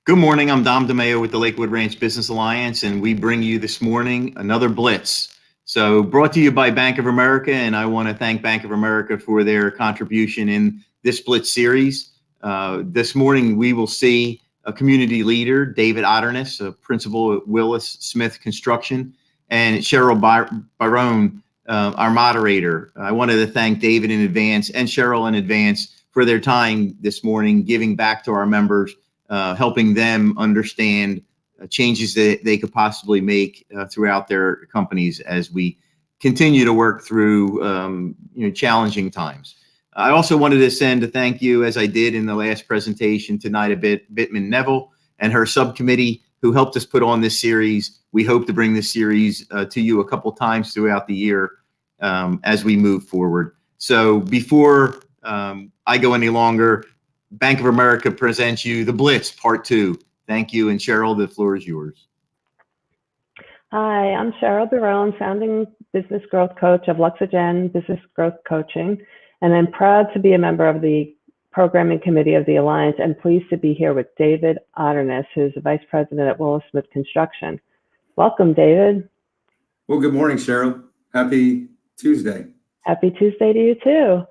Good morning. I'm Dom DeMeo with the Lakewood Ranch Business Alliance, and we bring you this morning another Blitz. So brought to you by Bank of America, and I want to thank Bank of America for their contribution in this Blitz series. This morning, we will see a community leader, David Otterness, a principal at Willis Smith Construction, and Cheryl Barone, our moderator. I wanted to thank David in advance and Cheryl in advance for their time this morning, giving back to our members, helping them understand changes that they could possibly make throughout their companies as we continue to work through challenging times. I also wanted to send a thank you, as I did in the last presentation, to Nida Bittman-Neville and her subcommittee who helped us put on this series. We hope to bring this series to you a couple times throughout the year as we move forward. So before I go any longer, Bank of America presents you the Blitz Part 2. Thank you. And Cheryl, the floor is yours. Hi, I'm Cheryl Barone, founding business growth coach of Luxagen Business Growth Coaching, and I'm proud to be a member of the programming committee of the Alliance and pleased to be here with David Otterness, who's the vice president at Willis Smith Construction. Welcome, David. Well, good morning, Cheryl. Happy Tuesday. Happy Tuesday to you too.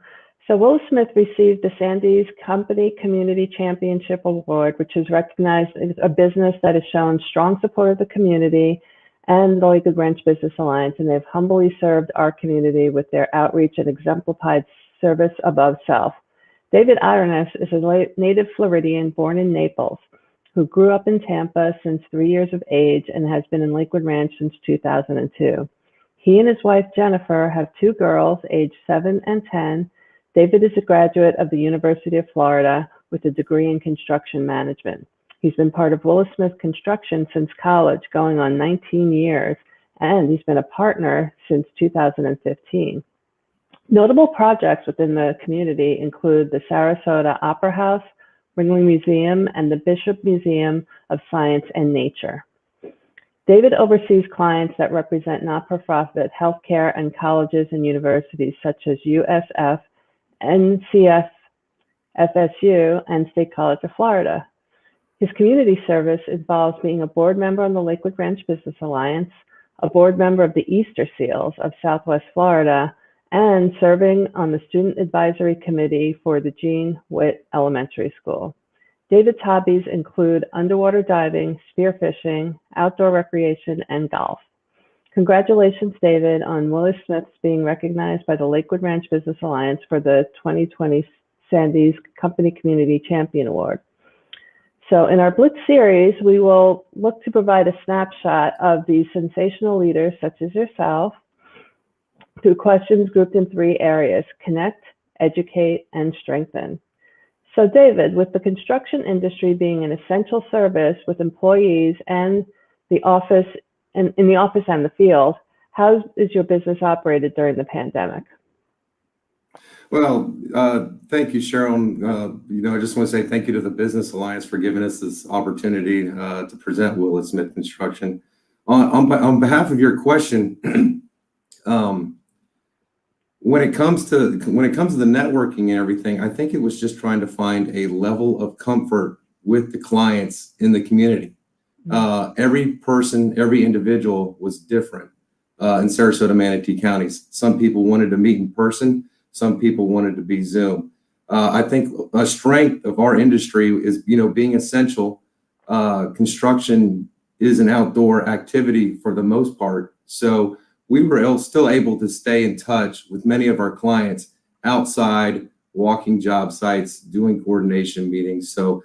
So Willis Smith received the Sandies Company Community Championship Award, which is recognized as a business that has shown strong support of the community and the Lakewood Ranch Business Alliance, and they've humbly served our community with their outreach and exemplified service above self. David Otterness is a native Floridian born in Naples, who grew up in Tampa since 3 years of age and has been in Lakewood Ranch since 2002. He and his wife, Jennifer, have two girls, aged 7 and 10. David is a graduate of the University of Florida with a degree in construction management. He's been part of Willis Smith Construction since college, going on 19 years, and he's been a partner since 2015. Notable projects within the community include the Sarasota Opera House, Ringling Museum, and the Bishop Museum of Science and Nature. David oversees clients that represent not-for-profit healthcare and colleges and universities such as USF, NCF, FSU, and State College of Florida. His community service involves being a board member on the Lakewood Ranch Business Alliance, a board member of the Easter Seals of Southwest Florida, and serving on the Student Advisory Committee for the Gene Witt Elementary School. David's hobbies include underwater diving, spearfishing, outdoor recreation, and golf. Congratulations, David, on Willis Smith's being recognized by the Lakewood Ranch Business Alliance for the 2020 Sandies Company Community Champion Award. So in our Blitz series, we will look to provide a snapshot of these sensational leaders, such as yourself, through questions grouped in 3 areas: connect, educate, and strengthen. So David, with the construction industry being an essential service with employees and the office in the office and the field, how is your business operated during the pandemic? Well, thank you, Cheryl. I just want to say thank you to the Business Alliance for giving us this opportunity to present Willis Smith Construction. On behalf of your question, when it comes to the networking and everything, I think it was just trying to find a level of comfort with the clients in the community. Every person, every individual was different in Sarasota, Manatee counties. Some people wanted to meet in person. Some people wanted to be Zoom. I think a strength of our industry is, being essential. Construction is an outdoor activity for the most part. So we were still able to stay in touch with many of our clients outside, walking job sites, doing coordination meetings. So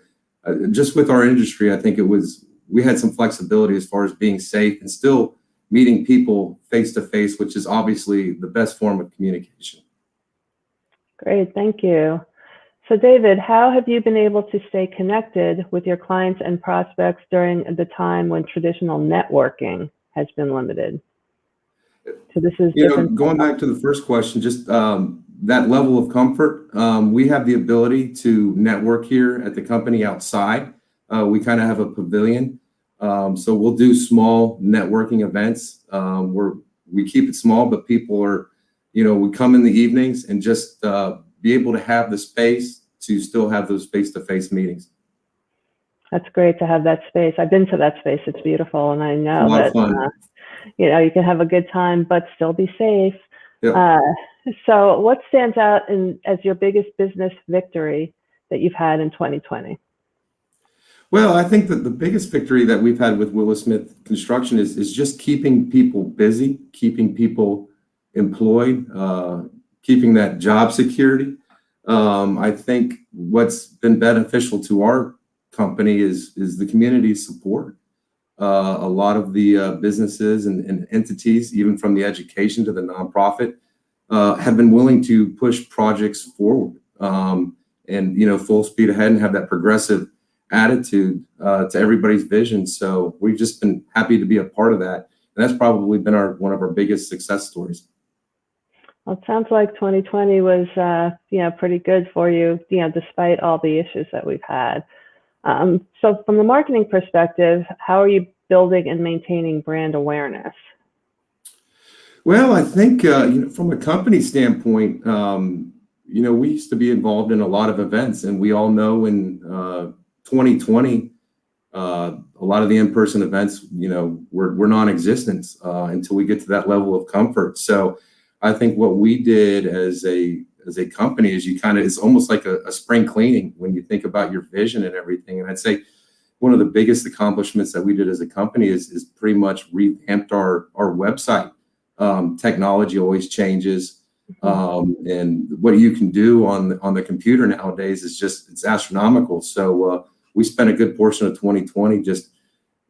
just with our industry, I think we had some flexibility as far as being safe and still meeting people face to face, which is obviously the best form of communication. Great, thank you. So David, how have you been able to stay connected with your clients and prospects during the time when traditional networking has been limited? So this is going back to the first question, just that level of comfort. We have the ability to network here at the company outside. We kind of have a pavilion. So we'll do small networking events where we keep it small, but people are, we come in the evenings and just be able to have the space to still have those face-to-face meetings. That's great to have that space. I've been to that space. It's beautiful. And I A know lot of that, fun. you can have a good time, but still be safe. Yeah. So what stands out as your biggest business victory that you've had in 2020? Well, I think that the biggest victory that we've had with Willis Smith Construction is just keeping people busy, keeping people employed, keeping that job security. I think what's been beneficial to our company is the community support. A lot of the businesses and entities, even from the education to the nonprofit, have been willing to push projects forward, and full speed ahead and have that progressive attitude to everybody's vision. So we've just been happy to be a part of that. And that's probably been one of our biggest success stories. Well, it sounds like 2020 was, pretty good for you, despite all the issues that we've had. So from the marketing perspective, how are you building and maintaining brand awareness? Well, I think, from a company standpoint, we used to be involved in a lot of events, and we all know in 2020, a lot of the in-person events, were non-existent until we get to that level of comfort. So I think what we did as a company is it's almost like a spring cleaning when you think about your vision and everything. And I'd say one of the biggest accomplishments that we did as a company is pretty much revamped our website. Technology always changes. And what you can do on the computer nowadays it's astronomical. So we spent a good portion of 2020 just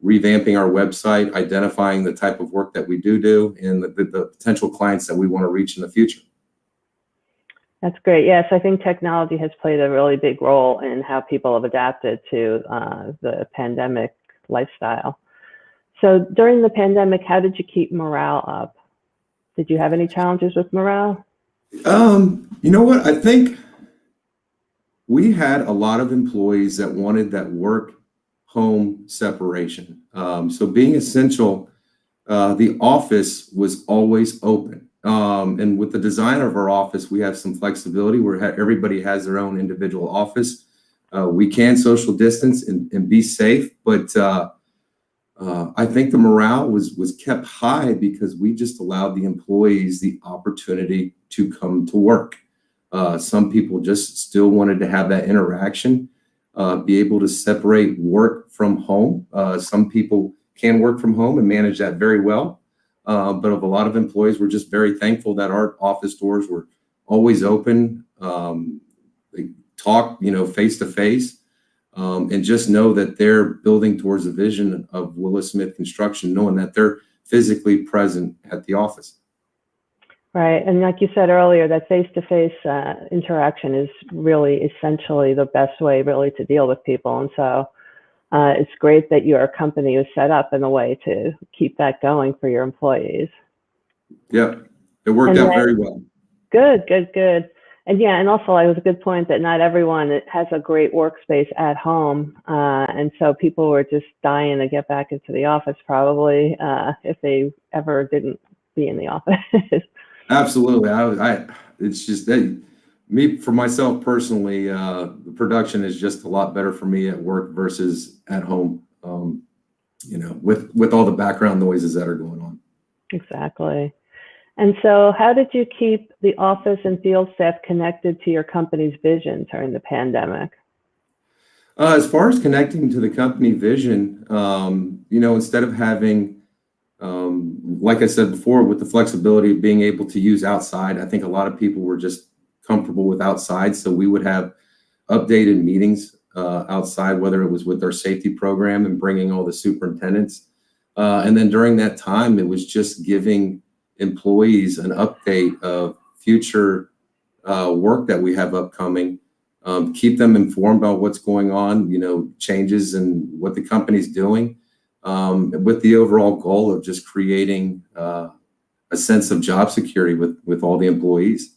revamping our website, identifying the type of work that we do, and the potential clients that we want to reach in the future. That's great. Yes, I think technology has played a really big role in how people have adapted to the pandemic lifestyle. So during the pandemic, how did you keep morale up? Did you have any challenges with morale? You know what? I think we had a lot of employees that wanted that work-home separation. So being essential, the office was always open. And with the design of our office, we have some flexibility where everybody has their own individual office. We can social distance and be safe, but I think the morale was kept high because we just allowed the employees the opportunity to come to work. Some people just still wanted to have that interaction, be able to separate work from home. Some people can work from home and manage that very well. But of a lot of employees, we're just very thankful that our office doors were always open. They talk, face to face, and just know that they're building towards the vision of Willis Smith Construction, knowing that they're physically present at the office. Right. And like you said earlier, that face-to-face interaction is really essentially the best way really to deal with people. And so it's great that your company is set up in a way to keep that going for your employees. Yeah, it worked out very well. Good. And yeah, and also it was a good point that not everyone has a great workspace at home. And so people were just dying to get back into the office probably if they ever didn't be in the office. Absolutely. It's just that for myself personally, the production is just a lot better for me at work versus at home, with all the background noises that are going on. Exactly. And so how did you keep the office and field staff connected to your company's vision during the pandemic? As far as connecting to the company vision, instead of having, like I said before, with the flexibility of being able to use outside, I think a lot of people were just comfortable with outside. So we would have updated meetings outside, whether it was with our safety program and bringing all the superintendents. And then during that time, it was just giving employees an update of future work that we have upcoming, keep them informed about what's going on, changes and what the company's doing, with the overall goal of just creating a sense of job security with all the employees.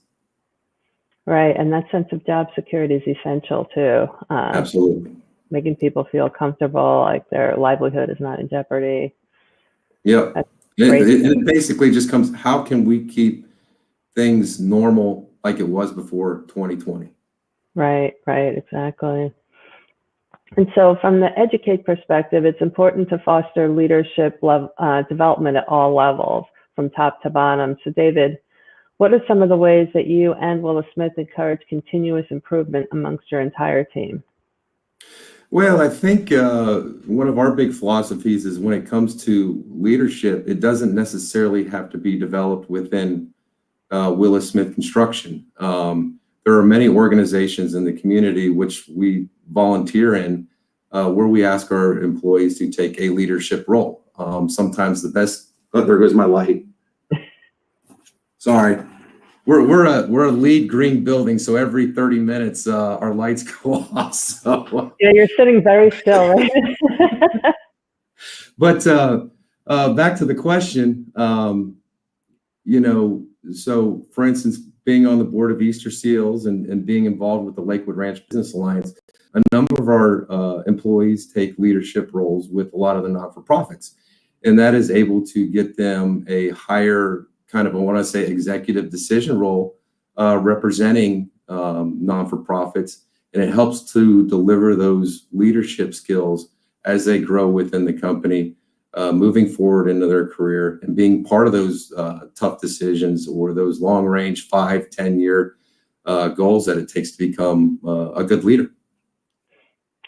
Right. And that sense of job security is essential too. Absolutely. Making people feel comfortable, like their livelihood is not in jeopardy. Yeah. It basically just comes, how can we keep things normal like it was before 2020? Right, exactly. And so from the educate perspective, it's important to foster leadership development at all levels, from top to bottom. So David, what are some of the ways that you and Willis Smith encourage continuous improvement amongst your entire team? Well, I think one of our big philosophies is when it comes to leadership, it doesn't necessarily have to be developed within Willis Smith Construction. There are many organizations in the community which we volunteer in, where we ask our employees to take a leadership role. Sometimes the best, oh, there goes my light. Sorry. We're a LEED green building, so every 30 minutes our lights go off. So yeah, you're sitting very still, right? But back to the question, so for instance, being on the board of Easter Seals and being involved with the Lakewood Ranch Business Alliance, a number of our employees take leadership roles with a lot of the not-for-profits, and that is able to get them a higher kind of, I want to say, executive decision role representing non-for-profits, and it helps to deliver those leadership skills as they grow within the company, moving forward into their career and being part of those tough decisions or those long-range 5-10-year goals that it takes to become a good leader.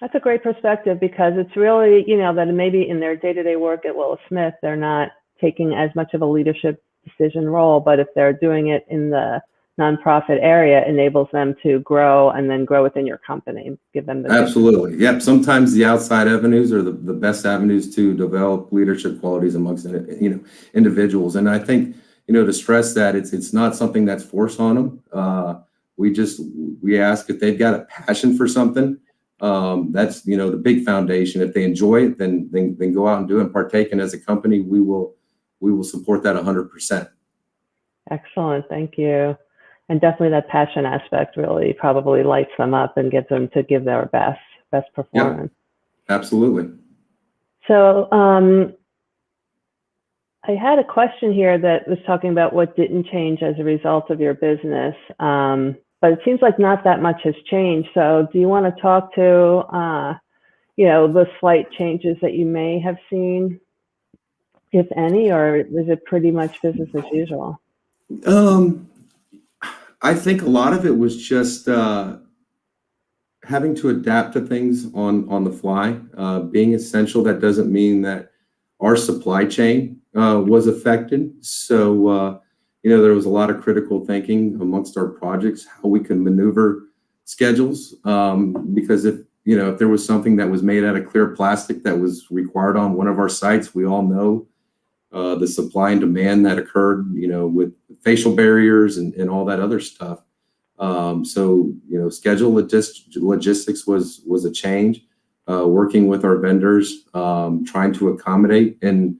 That's a great perspective, because it's really, that maybe in their day-to-day work at Willis Smith, they're not taking as much of a leadership decision role, but if they're doing it in the nonprofit area, it enables them to grow and then grow within your company, give them the Absolutely. Yep. Sometimes the outside avenues are the best avenues to develop leadership qualities amongst individuals. And I think, to stress that it's not something that's forced on them. We ask if they've got a passion for something. That's the big foundation. If they enjoy it, then go out and do it and partake. And as a company, we will support that 100%. Excellent. Thank you. And definitely that passion aspect really probably lights them up and gets them to give their best performance. Yeah, absolutely. So I had a question here that was talking about what didn't change as a result of your business, but it seems like not that much has changed. So do you want to talk to, the slight changes that you may have seen, if any, or is it pretty much business as usual? I think a lot of it was just having to adapt to things on the fly. Being essential, that doesn't mean that our supply chain was affected. So, there was a lot of critical thinking amongst our projects, how we can maneuver schedules. Because if there was something that was made out of clear plastic that was required on one of our sites, we all know the supply and demand that occurred, with facial barriers and all that other stuff. So, schedule logistics was a change, working with our vendors, trying to accommodate. And,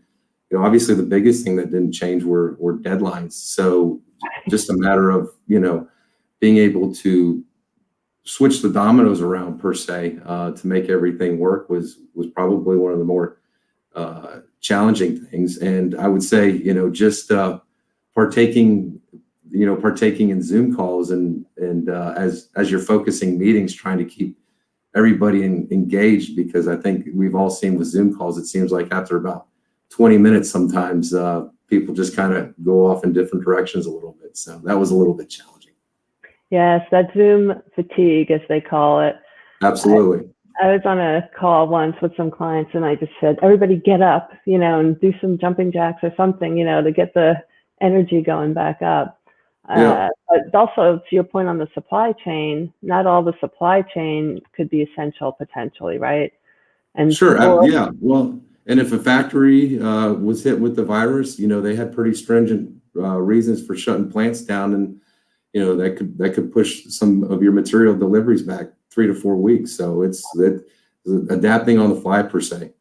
obviously the biggest thing that didn't change were deadlines. So just a matter of, being able to switch the dominoes around per se, to make everything work was probably one of the more challenging things. And I would say, just partaking in Zoom calls and as you're focusing meetings, trying to keep everybody engaged, because I think we've all seen with Zoom calls, it seems like after about 20 minutes, sometimes people just kind of go off in different directions a little bit. So that was a little bit challenging. Yes, that Zoom fatigue, as they call it. Absolutely. I was on a call once with some clients, and I just said, everybody get up, and do some jumping jacks or something, to get the energy going back up. Yeah. But also, to your point on the supply chain, not all the supply chain could be essential potentially, right? And sure. Yeah. Well, and if a factory was hit with the virus, they had pretty stringent reasons for shutting plants down, and that could push some of your material deliveries back 3 to 4 weeks. So it's adapting on the fly per se.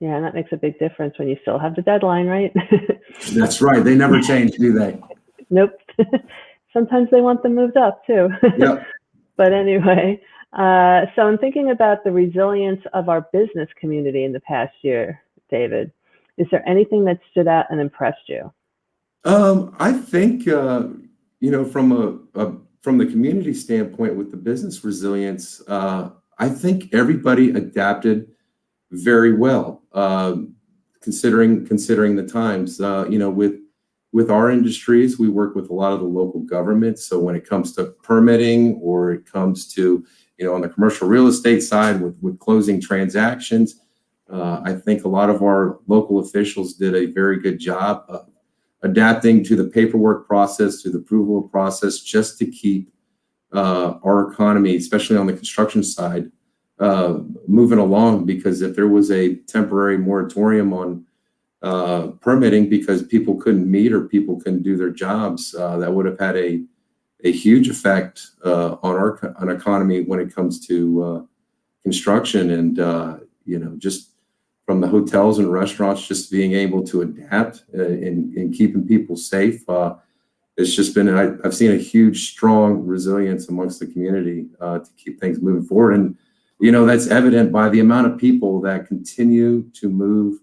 Yeah, and that makes a big difference when you still have the deadline, right? That's right. They never change, do they? Nope. Sometimes they want them moved up too. Yep. But anyway, so in thinking about the resilience of our business community in the past year, David, is there anything that stood out and impressed you? I think, from the community standpoint with the business resilience, I I think everybody adapted very well, considering the times. With our industries, we work with a lot of the local governments. So when it comes to permitting, or it comes to, on the commercial real estate side with closing transactions, I think a lot of our local officials did a very good job of adapting to the paperwork process, to the approval process, just to keep our economy, especially on the construction side, moving along. Because if there was a temporary moratorium on permitting because people couldn't meet or people couldn't do their jobs, that would have had a huge effect on our economy when it comes to construction. And just from the hotels and restaurants, just being able to adapt and keeping people safe, it's just been, I've seen a huge, strong resilience amongst the community to keep things moving forward. And that's evident by the amount of people that continue to move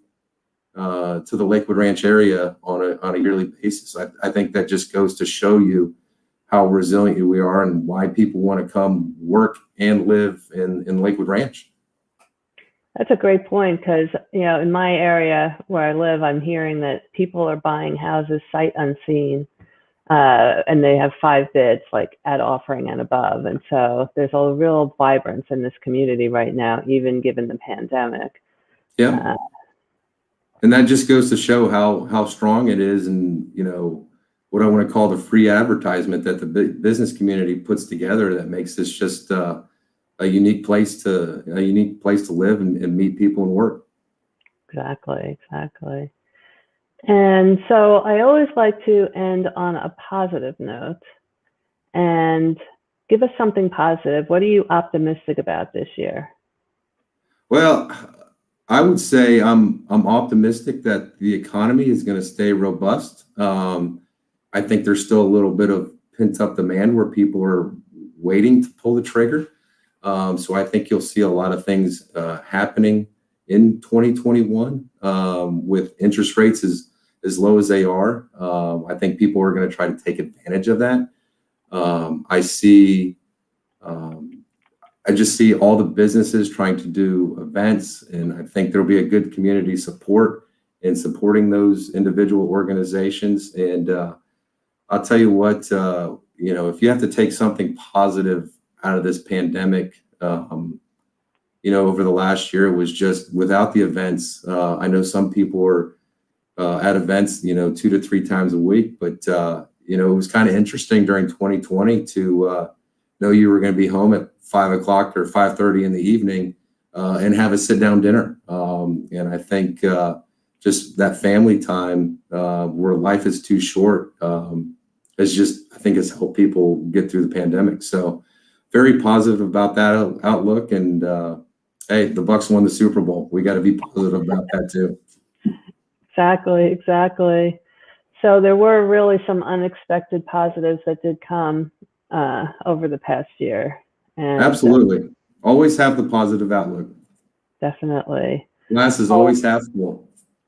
to the Lakewood Ranch area on a yearly basis. I think that just goes to show you how resilient we are and why people want to come work and live in Lakewood Ranch. That's a great point, because, in my area where I live, I'm hearing that people are buying houses sight unseen, and they have 5 bids, like at offering and above. And so there's a real vibrance in this community right now, even given the pandemic. Yeah. And that just goes to show how strong it is, and what I want to call the free advertisement that the business community puts together, that makes this just a unique place to live and meet people and work. Exactly. And so I always like to end on a positive note and give us something positive. What are you optimistic about this year? Well, I would say I'm optimistic that the economy is going to stay robust. I think there's still a little bit of pent-up demand where people are waiting to pull the trigger. So I think you'll see a lot of things happening in 2021 with interest rates as low as they are. I think people are going to try to take advantage of that. I just see all the businesses trying to do events, and I think there'll be a good community support in supporting those individual organizations. And I'll tell you what, if you have to take something positive out of this pandemic, over the last year, it was just without the events. I know some people were at events, 2 to 3 times a week, but it was kind of interesting during 2020 to know you were going to be home at 5 o'clock or 5:30 in the evening and have a sit-down dinner. And I think just that family time where life is too short I think has helped people get through the pandemic. So very positive about that outlook. And hey, the Bucs won the Super Bowl. We got to be positive about that too. Exactly. So there were really some unexpected positives that did come over the past year. And absolutely. Always have the positive outlook. Definitely. Glass is always half full.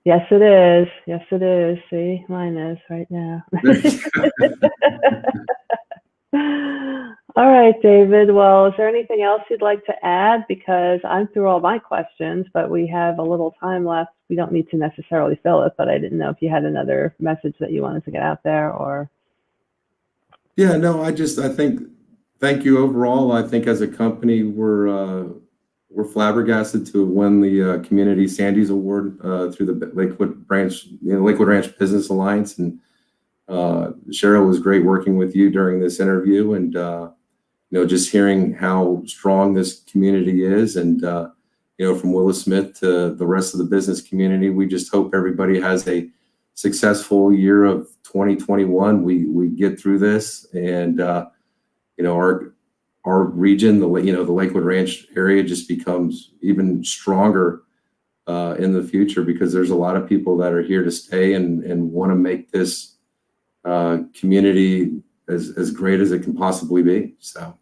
Yes, it is. See, mine is right now. All right, David. Well, is there anything else you'd like to add? Because I'm through all my questions, but we have a little time left. We don't need to necessarily fill it, but I didn't know if you had another message that you wanted to get out there, or. Yeah, no, I think, thank you overall. I think as a company, we're flabbergasted to win the Community Sandies Award through the Lakewood Ranch Business Alliance. And Cheryl, was great working with you during this interview, and just hearing how strong this community is. And from Willis Smith to the rest of the business community, we just hope everybody has a successful year of 2021. We get through this, and our region, the Lakewood Ranch area, just becomes even stronger in the future, because there's a lot of people that are here to stay and want to make this community as great as it can possibly be. So.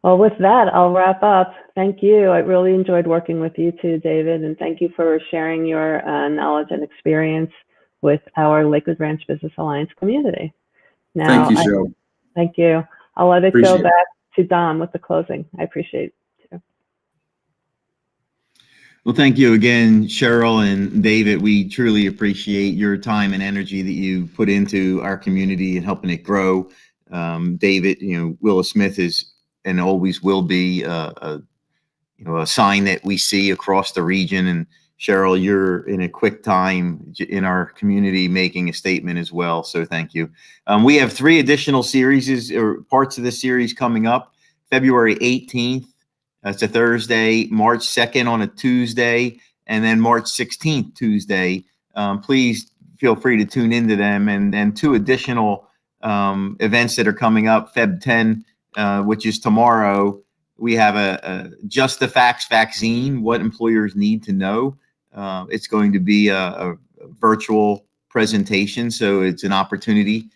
Well, with that, I'll wrap up. Thank you. I really enjoyed working with you too, David, and thank you for sharing your knowledge and experience with our Lakewood Ranch Business Alliance community. Now, thank you, Cheryl. Thank you. I'll let it Appreciate go back to Dom with the closing. I appreciate it too. Well, thank you again, Cheryl and David. We truly appreciate your time and energy that you put into our community and helping it grow. David, Willis Smith is and always will be a sign that we see across the region. And Cheryl, you're in a quick time in our community making a statement as well. So thank you. We have 3 additional series or parts of the series coming up. February 18th, that's a Thursday, March 2nd on a Tuesday, and then March 16th, Tuesday. Please feel free to tune into them. And 2 additional events that are coming up. Feb 10, which is tomorrow. We have a Just the Facts vaccine, what employers need to know. It's going to be a virtual presentation, so it's an opportunity.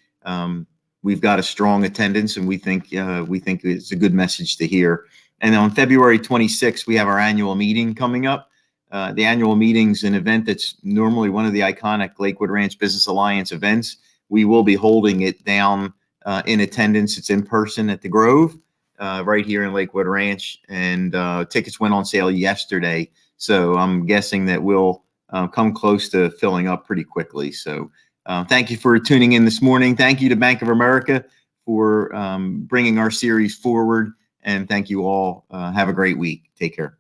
We've got a strong attendance, and we think it's a good message to hear. And on February 26th, we have our annual meeting coming up. The annual meeting's an event that's normally one of the iconic Lakewood Ranch Business Alliance events. We will be holding it down in attendance. It's in person at the Grove. Right here in Lakewood Ranch, and tickets went on sale yesterday. So I'm guessing that we'll come close to filling up pretty quickly. So thank you for tuning in this morning. Thank you to Bank of America for bringing our series forward. And thank you all. Have a great week. Take care.